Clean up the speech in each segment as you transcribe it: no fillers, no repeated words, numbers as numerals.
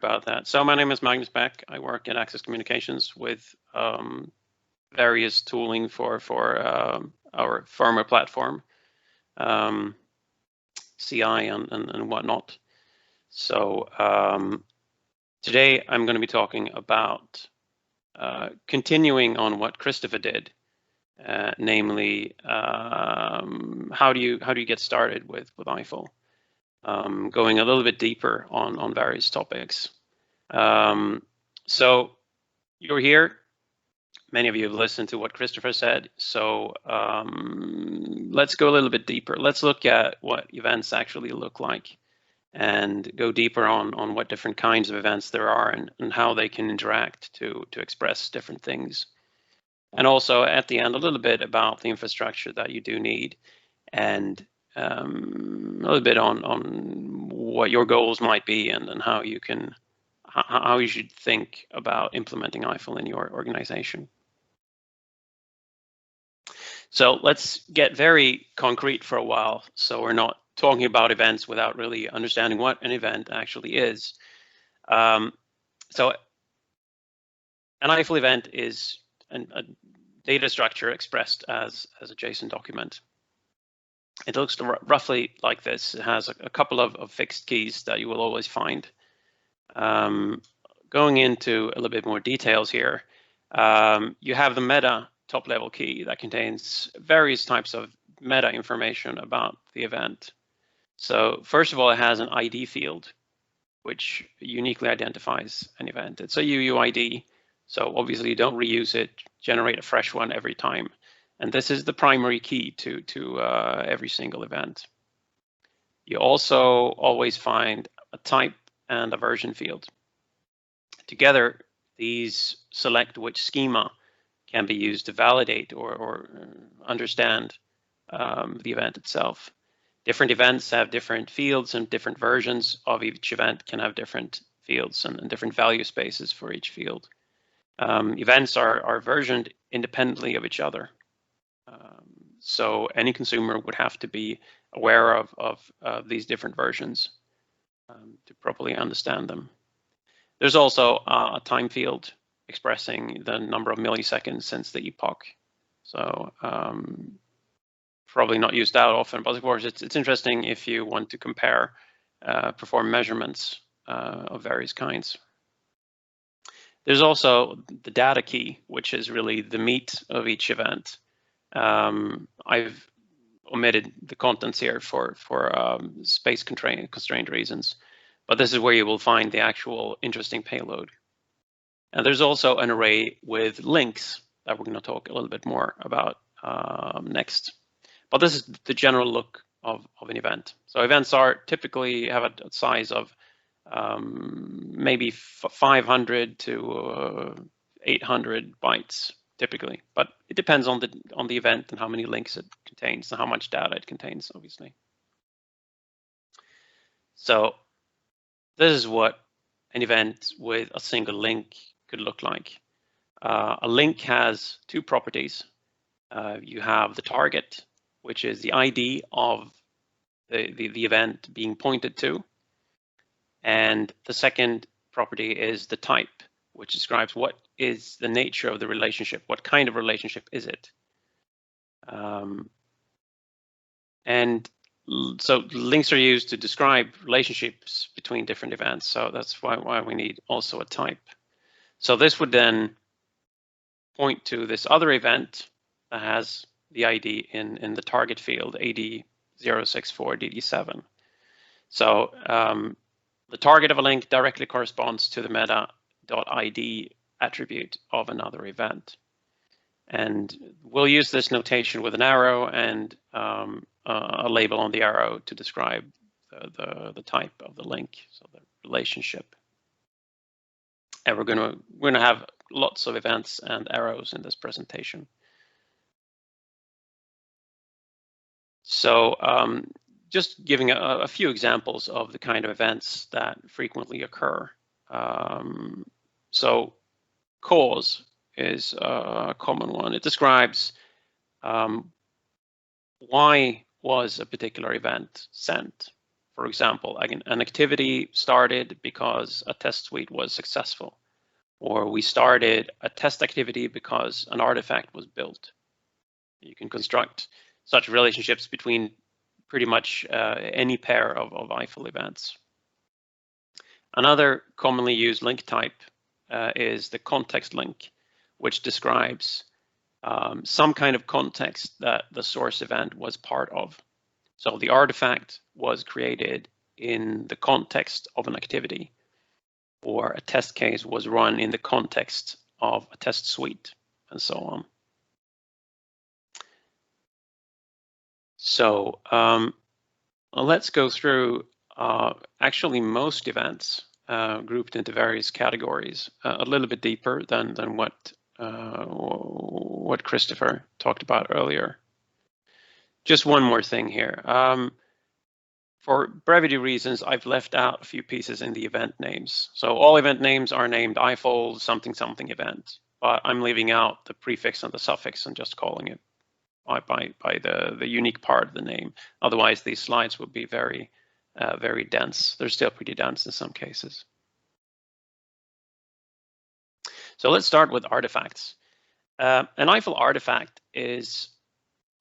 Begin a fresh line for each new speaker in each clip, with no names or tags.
about that. So my name is Magnus Bäck. I work at Access Communications with various tooling for our firmware platform, CI and whatnot. So today I'm going to be talking about continuing on what Christopher did, namely how do you get started with Eiffel, going a little bit deeper on various topics. So you're here. Many of you have listened to what Christopher said, so let's go a little bit deeper. Let's look at what events actually look like and go deeper on what different kinds of events there are and how they can interact to express different things. And also at the end, a little bit about the infrastructure that you do need, and a little bit on what your goals might be and how you should think about implementing Eiffel in your organization. So let's get very concrete for a while, so we're not talking about events without really understanding what an event actually is. So an Eiffel event is a data structure expressed as a JSON document. It looks roughly like this. It has a couple of fixed keys that you will always find. Going into a little bit more details here, you have the meta top level key that contains various types of meta information about the event. So first of all, it has an ID field, which uniquely identifies an event. It's a UUID, so obviously you don't reuse it, generate a fresh one every time. And this is the primary key to every single event. You also always find a type and a version field. Together, these select which schema can be used to validate or understand the event itself. Different events have different fields, and different versions of each event can have different fields and different value spaces for each field. Events are versioned independently of each other. So any consumer would have to be aware of these different versions to properly understand them. There's also a time field expressing the number of milliseconds since the epoch. So probably not used that often, but of course it's interesting if you want to compare, perform measurements of various kinds. There's also the data key, which is really the meat of each event. I've omitted the contents here for space constrained reasons, but this is where you will find the actual interesting payload. And there's also an array with links that we're going to talk a little bit more about next. But this is the general look of an event. So events typically have a size of maybe 500 to 800 bytes typically, but it depends on the event and how many links it contains and how much data it contains, obviously. So this is what an event with a single link could look like. A link has two properties. You have the target, which is the ID of the event being pointed to. And the second property is the type, which describes what is the nature of the relationship, what kind of relationship is it. And so links are used to describe relationships between different events. So that's why we need also a type. So this would then point to this other event that has the ID in the target field, AD064DD7. So the target of a link directly corresponds to the meta.id attribute of another event. And we'll use this notation with an arrow and a label on the arrow to describe the type of the link, so the relationship. And we're gonna have lots of events and arrows in this presentation. So just giving a few examples of the kind of events that frequently occur. So cause is a common one. It describes why was a particular event sent. For example, an activity started because a test suite was successful, or we started a test activity because an artifact was built. You can construct such relationships between pretty much any pair of Eiffel events. Another commonly used link type is the context link, which describes some kind of context that the source event was part of. So the artifact was created in the context of an activity, or a test case was run in the context of a test suite, and so on. So let's go through actually most events grouped into various categories a little bit deeper than what Christopher talked about earlier. Just one more thing here. For brevity reasons, I've left out a few pieces in the event names. So all event names are named Eiffel something something event, but I'm leaving out the prefix and the suffix and just calling it by the unique part of the name. Otherwise, these slides would be very dense. They're still pretty dense in some cases. So let's start with artifacts. An Eiffel artifact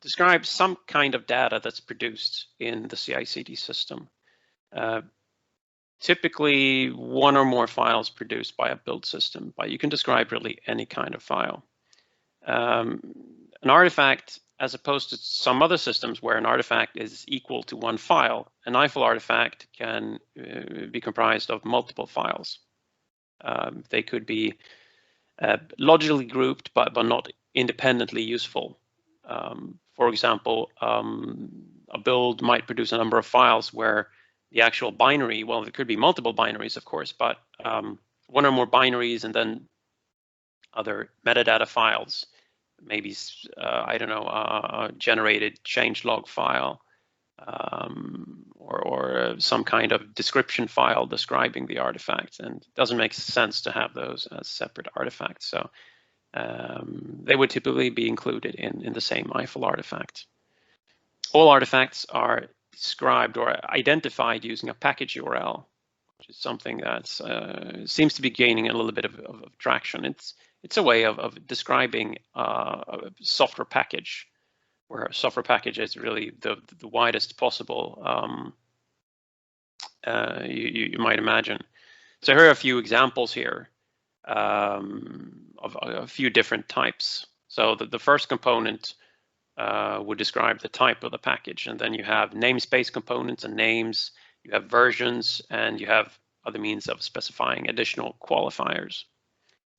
describes some kind of data that's produced in the CI/CD system. Typically, one or more files produced by a build system, but you can describe really any kind of file. An artifact, as opposed to some other systems where an artifact is equal to one file, an Eiffel artifact can be comprised of multiple files. They could be logically grouped, but not independently useful. For example, a build might produce a number of files where the actual binary, well, there could be multiple binaries, of course, but one or more binaries and then other metadata files, maybe, I don't know, a generated changelog file, or some kind of description file describing the artifact. And it doesn't make sense to have those as separate artifacts. So they would typically be included in the same Eiffel artifact. All artifacts are described or identified using a package URL, which is something that seems to be gaining a little bit of traction. It's a way of describing a software package, where a software package is really the widest possible you might imagine. So here are a few examples here of a few different types. So the first component would describe the type of the package, and then you have namespace components and names, you have versions, and you have other means of specifying additional qualifiers.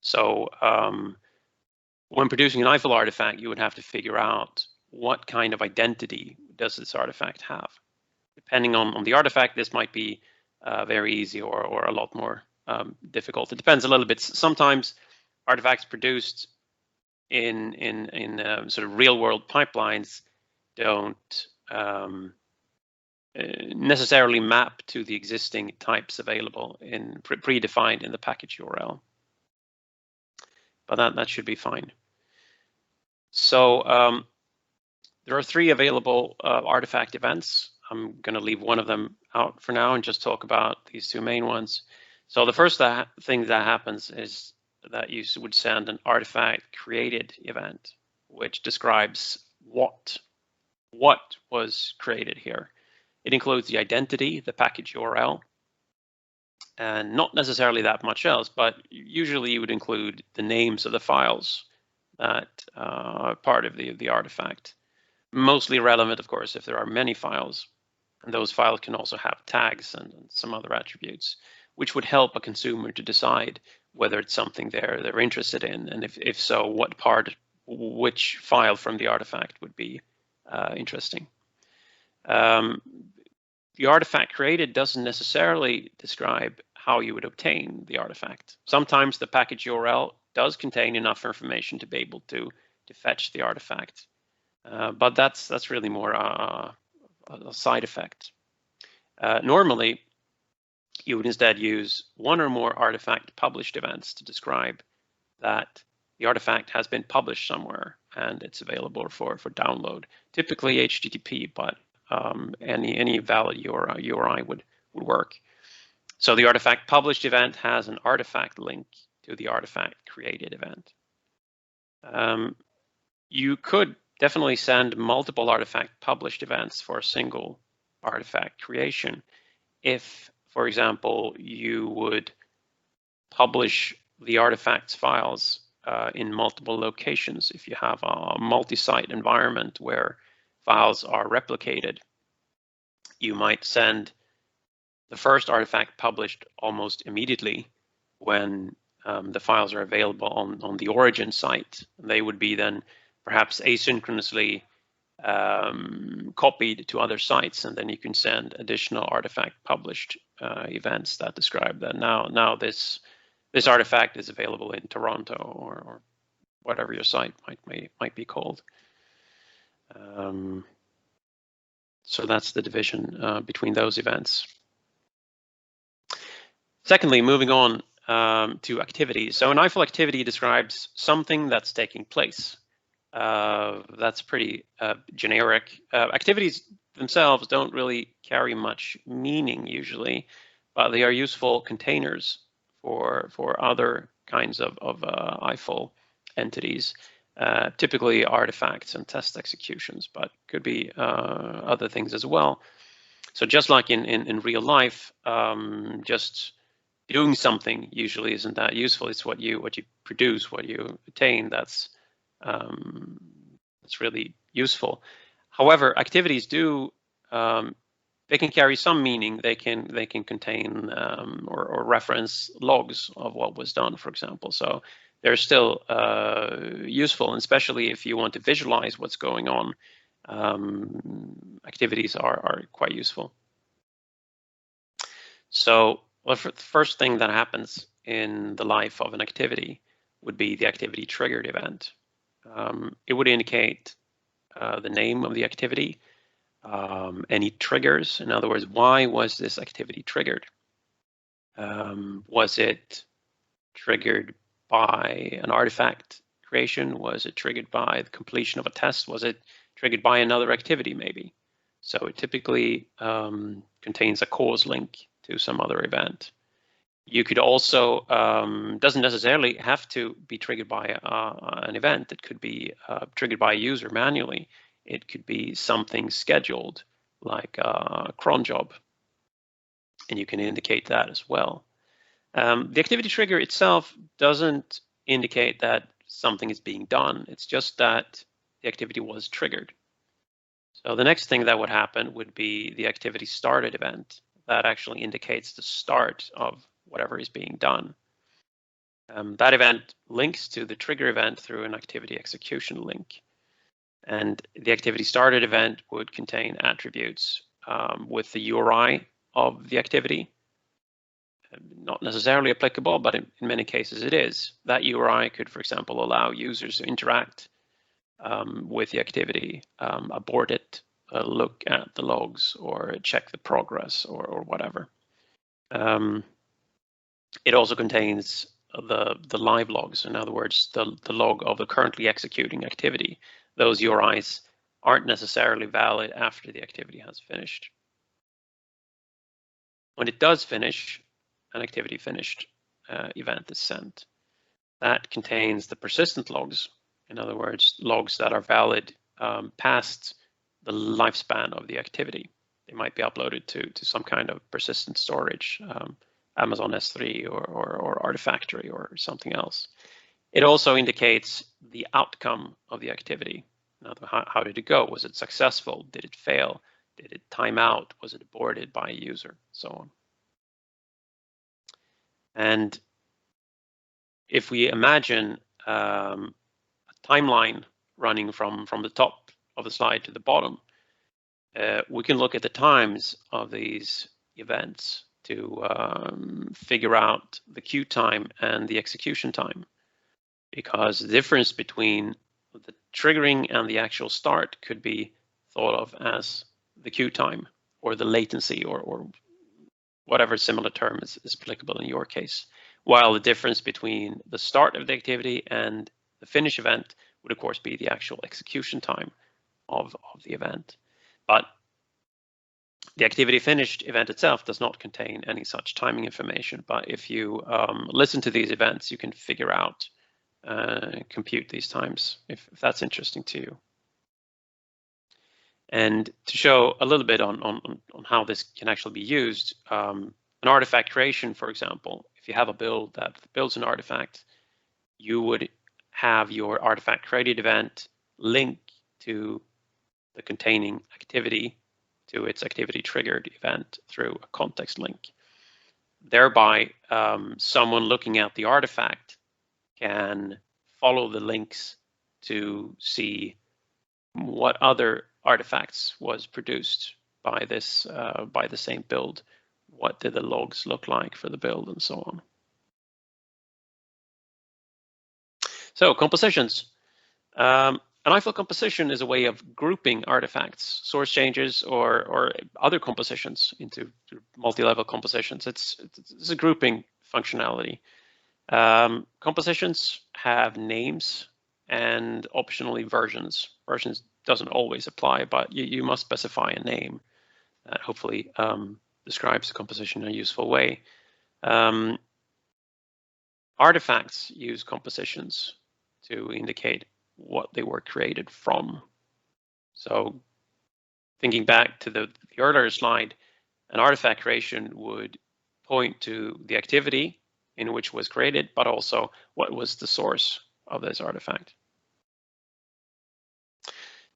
So when producing an Eiffel artifact, you would have to figure out what kind of identity does this artifact have. Depending on the artifact, this might be very easy or a lot more difficult. It depends a little bit. Sometimes artifacts produced in sort of real world pipelines don't necessarily map to the existing types available in predefined in the package URL. But that should be fine. So there are 3 available artifact events. I'm going to leave one of them out for now and just talk about these 2 main ones. So the first thing that happens is that you would send an artifact created event, which describes what was created here. It includes the identity, the package URL, and not necessarily that much else, but usually you would include the names of the files that are part of the artifact. Mostly relevant, of course, if there are many files, and those files can also have tags and some other attributes, which would help a consumer to decide whether it's something they're interested in, and if so, which file from the artifact would be interesting. The artifact created doesn't necessarily describe how you would obtain the artifact. Sometimes the package URL does contain enough information to be able to fetch the artifact, but that's really more a side effect. Normally, you would instead use one or more artifact published events to describe that the artifact has been published somewhere and it's available for download, typically HTTP, but any valid URI would work. So the artifact published event has an artifact link to the artifact created event. You could definitely send multiple artifact published events for a single artifact creation if, for example, you would publish the artifacts files in multiple locations. If you have a multi-site environment where files are replicated, you might send the first artifact published almost immediately when the files are available on the origin site. They would be then perhaps asynchronously copied to other sites, and then you can send additional artifact published events that describe that now this artifact is available in Toronto or whatever your site might be called. So that's the division between those events. Secondly, moving on to activities. So an Eiffel activity describes something that's taking place. That's pretty generic. Activities themselves don't really carry much meaning usually, but they are useful containers for other kinds of Eiffel entities, typically artifacts and test executions, but could be other things as well. So just like in real life, just doing something usually isn't that useful. It's what you produce, what you attain, that's really useful. However, activities do they can carry some meaning. They can contain or reference logs of what was done, for example. So they're still useful, and especially if you want to visualize what's going on. Activities are quite useful. So the first thing that happens in the life of an activity would be the activity triggered event. It would indicate the name of the activity, any triggers. In other words, why was this activity triggered? Was it triggered by an artifact creation? Was it triggered by the completion of a test? Was it triggered by another activity maybe? So it typically contains a cause link to some other event. You could also, doesn't necessarily have to be triggered by an event. It could be triggered by a user manually. It could be something scheduled like a cron job, and you can indicate that as well. The activity trigger itself doesn't indicate that something is being done. It's just that the activity was triggered. So the next thing that would happen would be the activity started event. That actually indicates the start of whatever is being done. That event links to the trigger event through an activity execution link. And the activity started event would contain attributes with the URI of the activity. Not necessarily applicable, but in many cases it is. That URI could, for example, allow users to interact with the activity, abort it, look at the logs, or check the progress, or whatever. It also contains the live logs. In other words, the log of the currently executing activity. Those URIs aren't necessarily valid after the activity has finished. When it does finish, an activity finished event is sent. That contains the persistent logs. In other words, logs that are valid past the lifespan of the activity. They might be uploaded to some kind of persistent storage, Amazon S3 or Artifactory or something else. It also indicates the outcome of the activity. How did it go? Was it successful? Did it fail? Did it time out? Was it aborted by a user? So on. And if we imagine a timeline running from the top of the slide to the bottom, we can look at the times of these events to figure out the queue time and the execution time, because the difference between the triggering and the actual start could be thought of as the queue time or the latency or whatever similar term is applicable in your case, while the difference between the start of the activity and the finish event would of course be the actual execution time of the event. But The activity finished event itself does not contain any such timing information, but if you listen to these events, you can figure out, compute these times if that's interesting to you. And to show a little bit on how this can actually be used, an artifact creation, for example, if you have a build that builds an artifact, you would have your artifact created event link to the containing activity to its activity triggered event through a context link. Thereby, someone looking at the artifact can follow the links to see what other artifacts was produced by this by the same build. What did the logs look like for the build and so on. So compositions. An Eiffel composition is a way of grouping artifacts, source changes, or other compositions into multi-level compositions. It's a grouping functionality. Compositions have names and optionally versions. Versions doesn't always apply, but you must specify a name that hopefully describes the composition in a useful way. Artifacts use compositions to indicate what they were created from. So thinking back to the earlier slide, an artifact creation would point to the activity in which was created, but also what was the source of this artifact.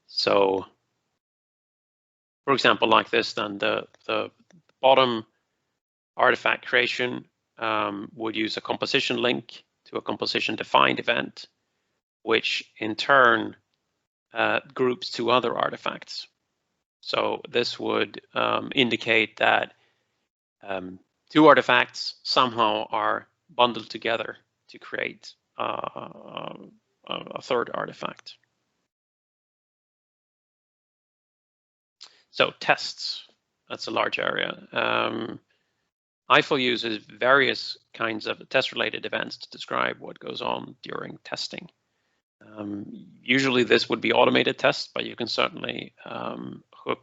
So for example, like this, then the bottom artifact creation would use a composition link to a composition defined event, which in turn groups two other artifacts. So this would indicate that two artifacts somehow are bundled together to create a third artifact. So tests, that's a large area. Eiffel uses various kinds of test-related events to describe what goes on during testing. Usually this would be automated tests, but you can certainly hook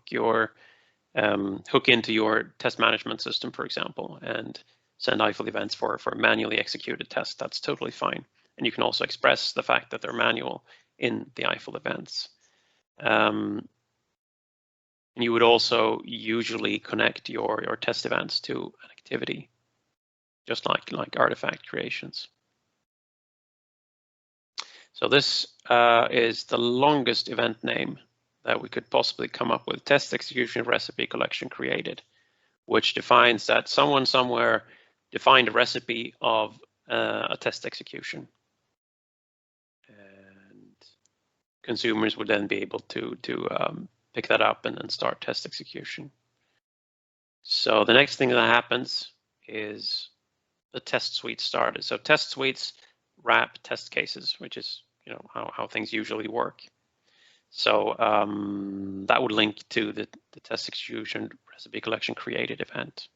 into your test management system, for example, and send Eiffel events for manually executed tests. That's totally fine. And you can also express the fact that they're manual in the Eiffel events. And you would also usually connect your test events to an activity, just like artifact creations. So this is the longest event name that we could possibly come up with: test execution recipe collection created, which defines that someone somewhere defined a recipe of a test execution. And consumers would then be able to pick that up and then start test execution. So the next thing that happens is the test suite started. So test suites wrap test cases, which is how things usually work. So that would link to the test execution recipe collection created event.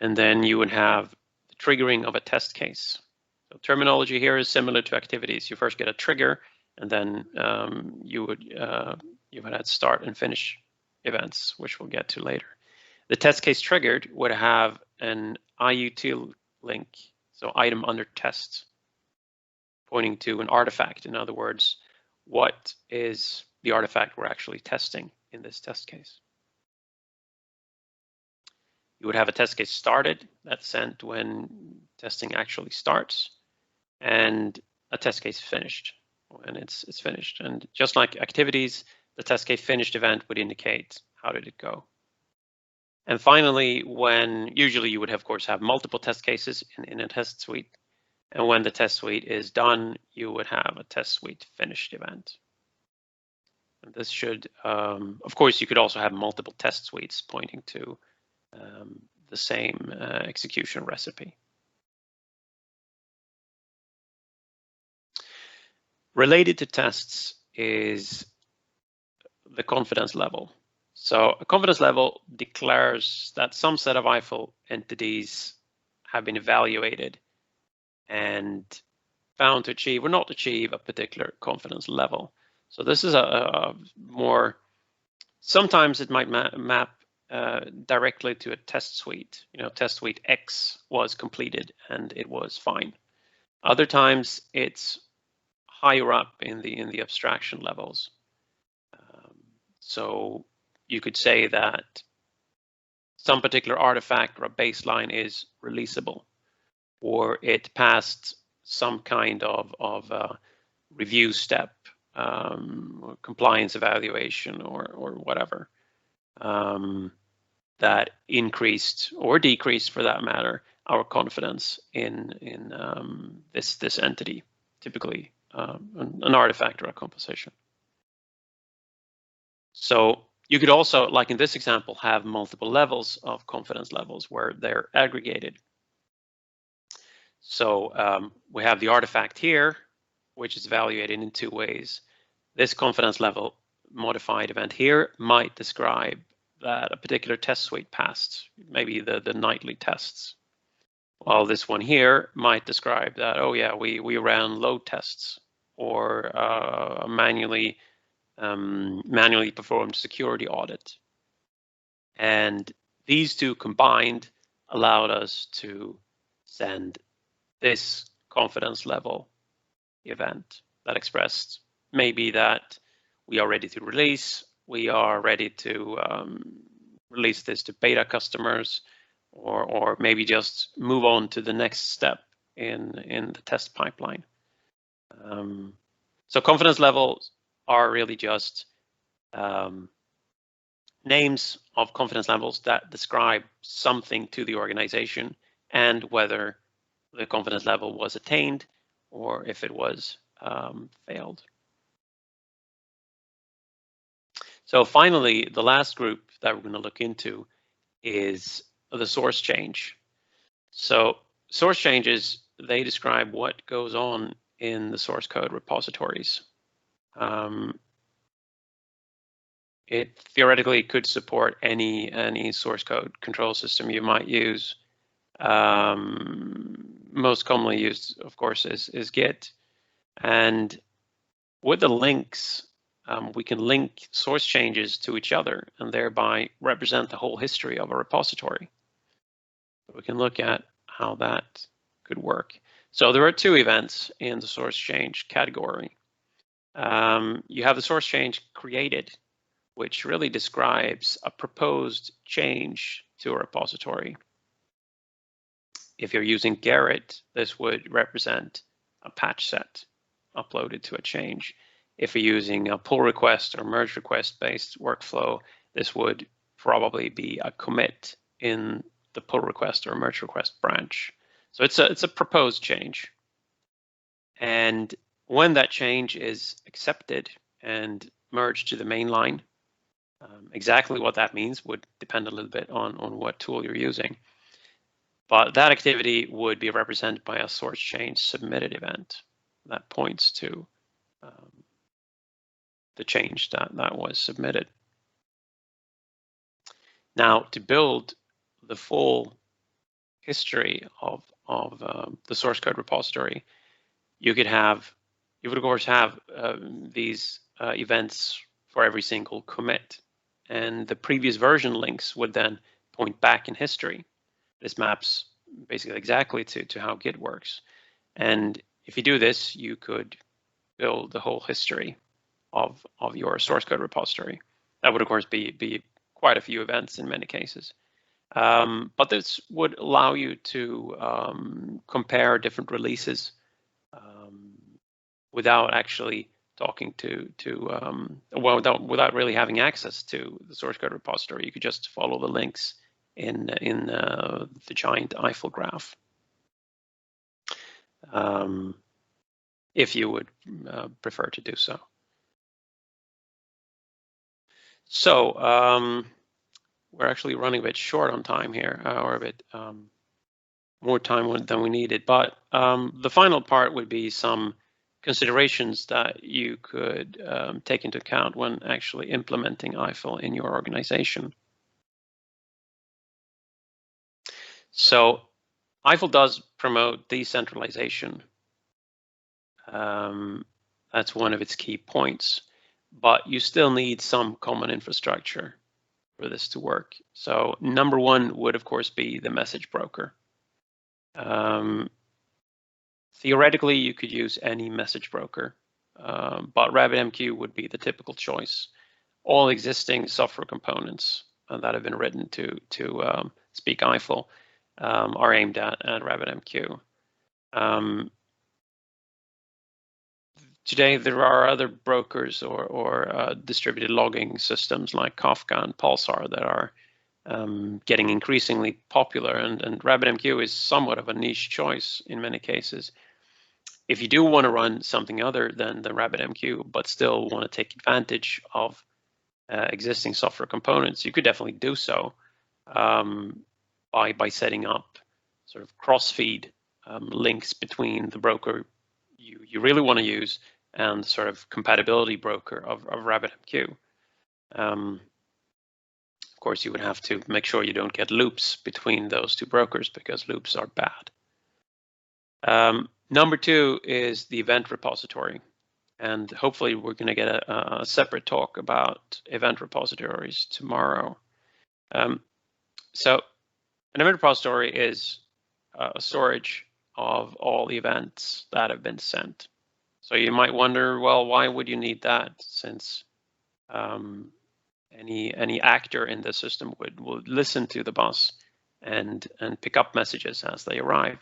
And then you would have the triggering of a test case. So terminology here is similar to activities. You first get a trigger, and then you would add start and finish events, which we'll get to later. The test case triggered would have an IUtil link, so item under test, pointing to an artifact. In other words, what is the artifact we're actually testing in this test case? You would have a test case started that's sent when testing actually starts, and a test case finished when it's finished. And just like activities, the test case finished event would indicate how did it go. And finally, when usually you would of course have multiple test cases in a test suite, and when the test suite is done, you would have a test suite finished event. And this should, of course, you could also have multiple test suites pointing to the same execution recipe. Related to tests is the confidence level. So a confidence level declares that some set of Eiffel entities have been evaluated and found to achieve or not achieve a particular confidence level. So this is a more Sometimes it might map directly to a test suite. Test suite X was completed and it was fine. Other times it's higher up in the abstraction levels. So you could say that some particular artifact or a baseline is releasable, or it passed some kind of review step, or compliance evaluation, or whatever, that increased or decreased, for that matter, our confidence in this entity, typically an artifact or a composition. So you could also, like in this example, have multiple levels of confidence levels where they're aggregated. So we have the artifact here, which is evaluated in two ways. This confidence level modified event here might describe that a particular test suite passed, maybe the nightly tests. While this one here might describe that, oh yeah, we ran load tests, or manually performed security audit. And these two combined allowed us to send this confidence level event that expressed maybe that we are ready to release, we are ready to release this to beta customers, or maybe just move on to the next step in the test pipeline. So confidence levels are really just names of confidence levels that describe something to the organization and whether the confidence level was attained or if it was failed. So finally, the last group that we're going to look into is the source change. So source changes, they describe what goes on in the source code repositories. It theoretically could support any source code control system you might use. Most commonly used, of course, is Git. And with the links, we can link source changes to each other and thereby represent the whole history of a repository. We can look at how that could work. So there are two events in the source change category. You have the source change created, which really describes a proposed change to a repository. If you're using Gerrit, this would represent a patch set uploaded to a change. If you're using a pull request or merge request based workflow, this would probably be a commit in the pull request or merge request branch. So it's a proposed change. And when that change is accepted and merged to the main line, exactly what that means would depend a little bit on what tool you're using. But that activity would be represented by a source change submitted event that points to the change that was submitted. Now, to build the full history of the source code repository, you would of course have these events for every single commit, and the previous version links would then point back in history. This maps basically exactly to how Git works. And if you do this, you could build the whole history of your source code repository. That would, of course, be quite a few events in many cases. But this would allow you to compare different releases without actually talking without really having access to the source code repository. You could just follow the links in the giant Eiffel graph, if you would prefer to do so. So we're actually running a bit short on time here, or a bit more time than we needed. But the final part would be some considerations that you could take into account when actually implementing Eiffel in your organization. So Eiffel does promote decentralization. That's one of its key points. but you still need some common infrastructure for this to work. So number one would, of course, be the message broker. Theoretically, you could use any message broker, but RabbitMQ would be the typical choice. All existing software components that have been written to speak Eiffel are aimed at RabbitMQ. Today, there are other brokers or distributed logging systems like Kafka and Pulsar that are getting increasingly popular, and RabbitMQ is somewhat of a niche choice in many cases. If you do want to run something other than the RabbitMQ, but still want to take advantage of existing software components, you could definitely do so by setting up sort of cross-feed links between the broker you really want to use and sort of compatibility broker of RabbitMQ. Of course, you would have to make sure you don't get loops between those two brokers, because loops are bad. Number two is the event repository. And hopefully we're going to get a separate talk about event repositories tomorrow. So an event repository is a storage of all the events that have been sent. So you might wonder, well, why would you need that, since any actor in the system would listen to the bus and pick up messages as they arrive.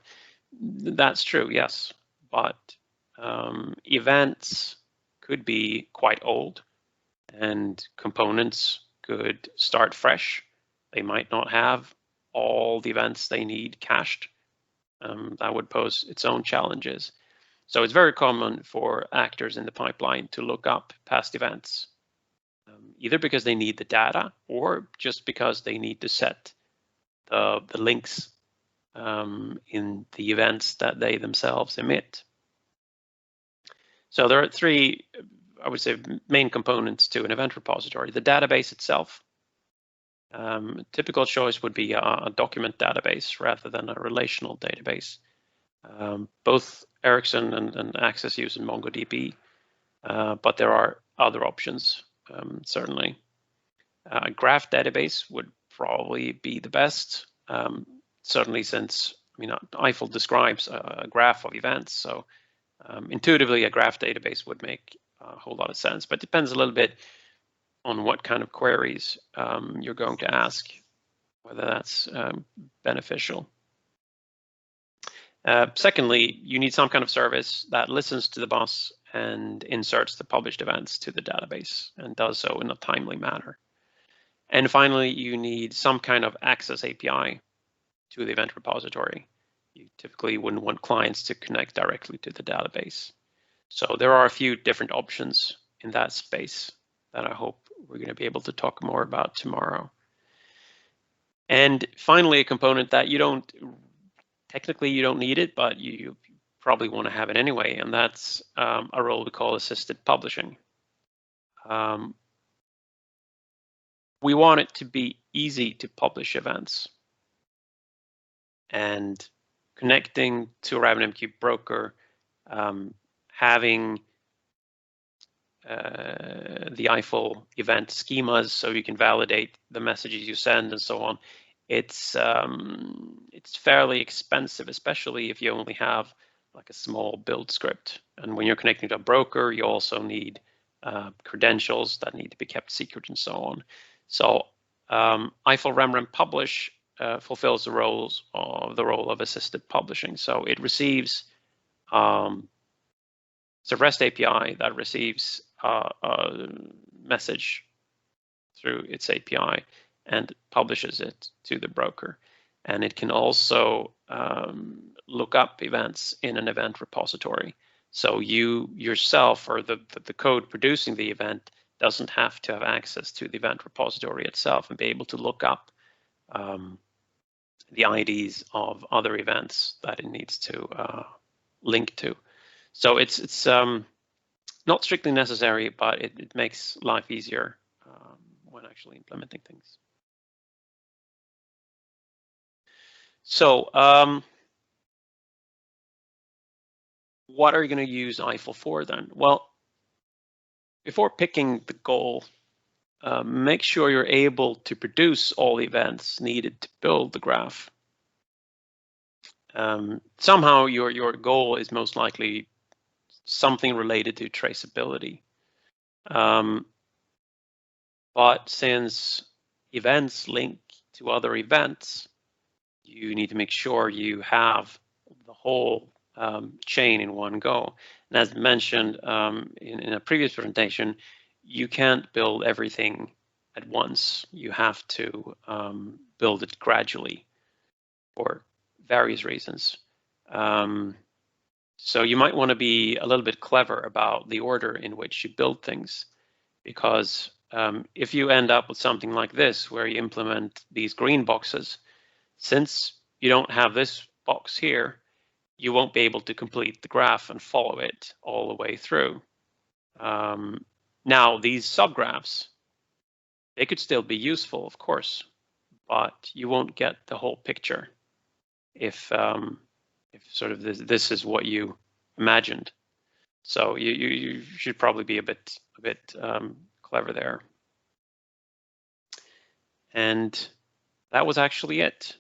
That's true, yes, but events could be quite old, and components could start fresh. They might not have all the events they need cached. That would pose its own challenges. So it's very common for actors in the pipeline to look up past events, either because they need the data or just because they need to set the links in the events that they themselves emit. So there are three, I would say, main components to an event repository. The database itself. Typical choice would be a document database rather than a relational database. Both Ericsson and Access use in MongoDB, but there are other options, certainly. A graph database would probably be the best, certainly since, Eiffel describes a graph of events, so intuitively a graph database would make a whole lot of sense, but it depends a little bit on what kind of queries you're going to ask, whether that's beneficial. Secondly, you need some kind of service that listens to the bus and inserts the published events to the database and does so in a timely manner. And finally, you need some kind of access API to the event repository. You typically wouldn't want clients to connect directly to the database. So there are a few different options in that space that I hope we're going to be able to talk more about tomorrow. And finally, a component that technically you don't need it, but you probably want to have it anyway, and that's a role we call assisted publishing. We want it to be easy to publish events, and connecting to a RabbitMQ broker, having the Eiffel event schemas so you can validate the messages you send and so on. It's fairly expensive, especially if you only have like a small build script. And when you're connecting to a broker, you also need credentials that need to be kept secret and so on. So Eiffel RemRem Publish fulfills the role of assisted publishing. So it receives it's a REST API that receives a message through its API and publishes it to the broker. And it can also look up events in an event repository. So you yourself, or the code producing the event, doesn't have to have access to the event repository itself and be able to look up the IDs of other events that it needs to link to. So it's not strictly necessary, but it makes life easier when actually implementing things. So what are you going to use Eiffel for then? Well, before picking the goal, make sure you're able to produce all the events needed to build the graph. Somehow your goal is most likely something related to traceability. But since events link to other events, you need to make sure you have the whole chain in one go. And as mentioned in a previous presentation, you can't build everything at once. You have to build it gradually for various reasons. So you might want to be a little bit clever about the order in which you build things, because if you end up with something like this, where you implement these green boxes, since you don't have this box here, you won't be able to complete the graph and follow it all the way through. Now, these subgraphs, they could still be useful, of course, but you won't get the whole picture if sort of this is what you imagined. So you should probably be a bit clever there. And that was actually it.